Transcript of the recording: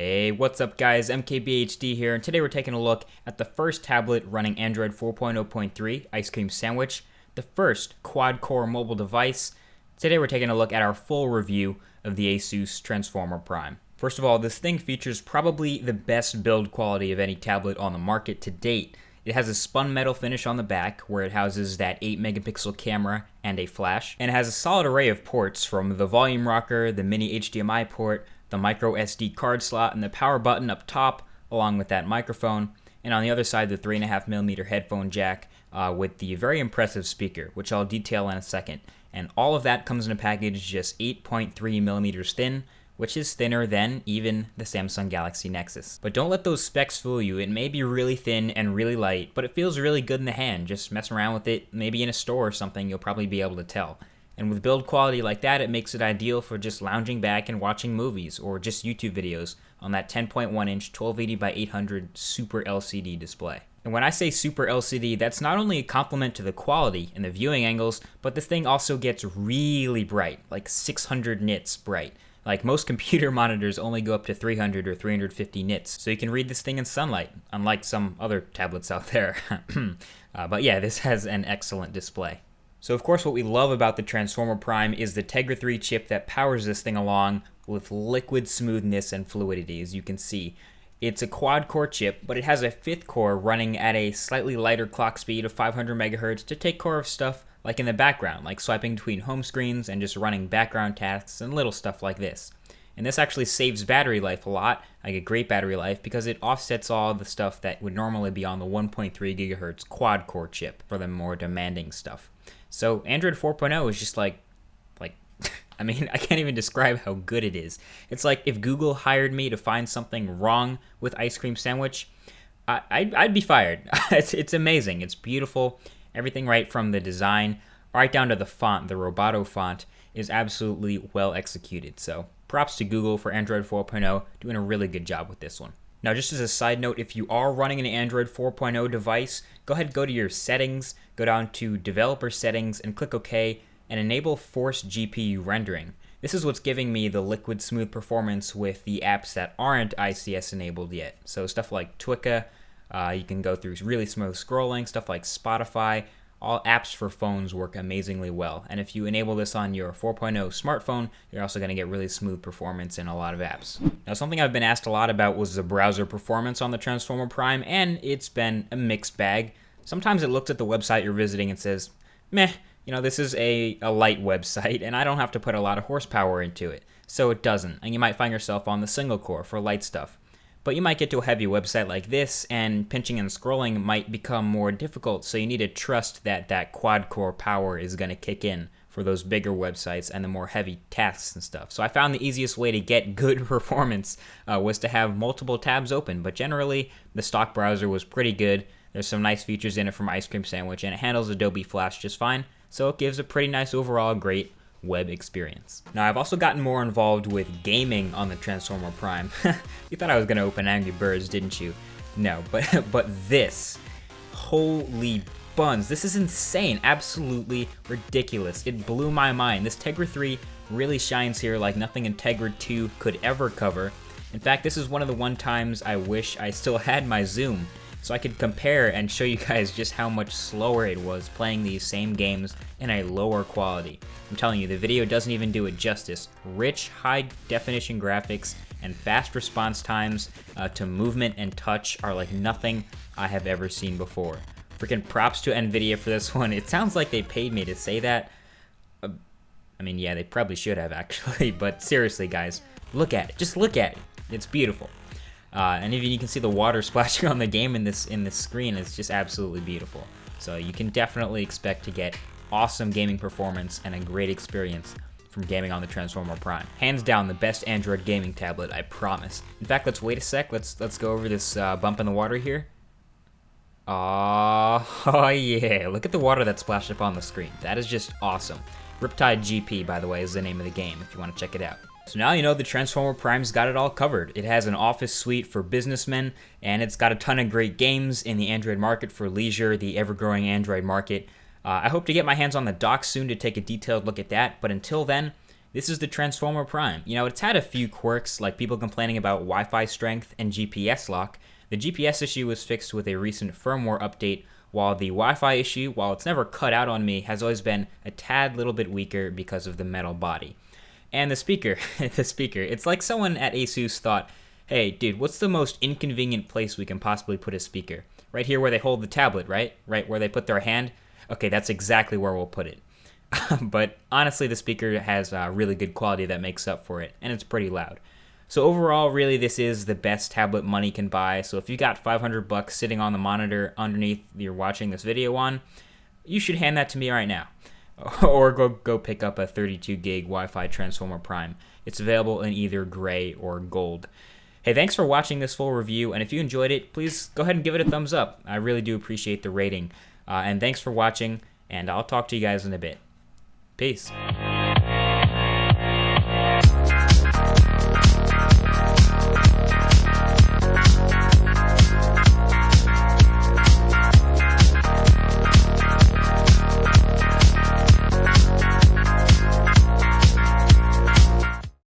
Hey, what's up guys, MKBHD here, and today we're taking a look at the first tablet running Android 4.0.3, Ice Cream Sandwich, the first quad-core mobile device. Today we're taking a look at our full review of the Asus Transformer Prime. First of all, this thing features probably the best build quality of any tablet on the market to date. It has a spun metal finish on the back, where it houses that 8 megapixel camera and a flash, and it has a solid array of ports from the volume rocker, the mini HDMI port, the micro SD card slot, and the power button up top, along with that microphone, and on the other side the 3.5mm headphone jack with the very impressive speaker, which I'll detail in a second. And all of that comes in a package just 8.3mm thin, which is thinner than even the Samsung Galaxy Nexus. But don't let those specs fool you. It may be really thin and really light, but it feels really good in the hand. Just mess around with it, maybe in a store or something, you'll probably be able to tell. And with build quality like that, it makes it ideal for just lounging back and watching movies or just YouTube videos on that 10.1-inch 1280 by 800 Super LCD display. And when I say Super LCD, that's not only a compliment to the quality and the viewing angles, but this thing also gets really bright, like 600 nits bright. Like most computer monitors only go up to 300 or 350 nits, so you can read this thing in sunlight, unlike some other tablets out there. But yeah, this has an excellent display. So of course what we love about the Transformer Prime is the Tegra 3 chip that powers this thing along with liquid smoothness and fluidity, as you can see. It's a quad-core chip, but it has a 5th core running at a slightly lighter clock speed of 500 MHz to take care of stuff like in the background, like swiping between home screens and just running background tasks and little stuff like this. And this actually saves battery life a lot, like a great battery life, because it offsets all the stuff that would normally be on the 1.3 GHz quad-core chip for the more demanding stuff. So Android 4.0 is just like, I mean, I can't even describe how good it is. It's like if Google hired me to find something wrong with Ice Cream Sandwich, I'd be fired. It's amazing. It's beautiful. Everything right from the design, right down to the font, the Roboto font, is absolutely well executed. So props to Google for Android 4.0, doing a really good job with this one. Now, just as a side note, if you are running an Android 4.0 device, go ahead and go to your settings, go down to developer settings and click OK and enable force GPU rendering. This is what's giving me the liquid smooth performance with the apps that aren't ICS enabled yet. So stuff like Twika, you can go through really smooth scrolling, stuff like Spotify. All apps for phones work amazingly well, and if you enable this on your 4.0 smartphone, you're also going to get really smooth performance in a lot of apps. Now, something I've been asked a lot about was the browser performance on the Transformer Prime, and it's been a mixed bag. Sometimes it looks at the website you're visiting and says, meh, you know, this is a light website, and I don't have to put a lot of horsepower into it. So it doesn't, and you might find yourself on the single core for light stuff. But you might get to a heavy website like this, and pinching and scrolling might become more difficult, so you need to trust that that quad-core power is going to kick in for those bigger websites and the more heavy tasks and stuff. So I found the easiest way to get good performance was to have multiple tabs open, but generally the stock browser was pretty good. There's some nice features in it from Ice Cream Sandwich, and it handles Adobe Flash just fine, so it gives a pretty nice overall great web experience. Now, I've also gotten more involved with gaming on the Transformer Prime. You thought I was gonna open Angry Birds, didn't you? No, but this, holy buns, this is insane, absolutely ridiculous. It blew my mind. This Tegra 3 really shines here like nothing in Tegra 2 could ever cover. In fact, this is one of the times I wish I still had my Zoom, so I could compare and show you guys just how much slower it was playing these same games in a lower quality. I'm telling you, the video doesn't even do it justice. Rich, high-definition graphics and fast response times to movement and touch are like nothing I have ever seen before. Freaking props to NVIDIA for this one. It sounds like they paid me to say that. I mean, yeah, they probably should have actually, but seriously, guys, look at it. Just look at it. It's beautiful. And even you can see the water splashing on the game in this screen. It's just absolutely beautiful. So you can definitely expect to get awesome gaming performance and a great experience from gaming on the Transformer Prime. Hands down, the best Android gaming tablet, I promise. In fact, let's wait a sec. Let's go over this bump in the water here. Oh yeah, look at the water that splashed up on the screen. That is just awesome. Riptide GP, by the way, is the name of the game if you want to check it out. So now you know the Transformer Prime's got it all covered. It has an office suite for businessmen, and it's got a ton of great games in the Android market for leisure, the ever-growing Android market. I hope to get my hands on the dock soon to take a detailed look at that, but until then, This is the Transformer Prime. You know, it's had a few quirks, like people complaining about Wi-Fi strength and GPS lock. The GPS issue was fixed with a recent firmware update, while the Wi-Fi issue, while it's never cut out on me, has always been a tad little bit weaker because of the metal body. And the speaker, it's like someone at Asus thought, hey, dude, what's the most inconvenient place we can possibly put a speaker? Right here where they hold the tablet, right? Right where they put their hand? Okay, that's exactly where we'll put it. But honestly, the speaker has really good quality that makes up for it, and it's pretty loud. So overall, really, this is the best tablet money can buy. So if you got $500 sitting on the monitor underneath you're watching this video on, you should hand that to me right now. Or go pick up a 32 gig Wi-Fi Transformer Prime. It's available in either gray or gold. Hey, thanks for watching this full review, and if you enjoyed it, please go ahead and give it a thumbs up. I really do appreciate the rating. And thanks for watching, and I'll talk to you guys in a bit. Peace.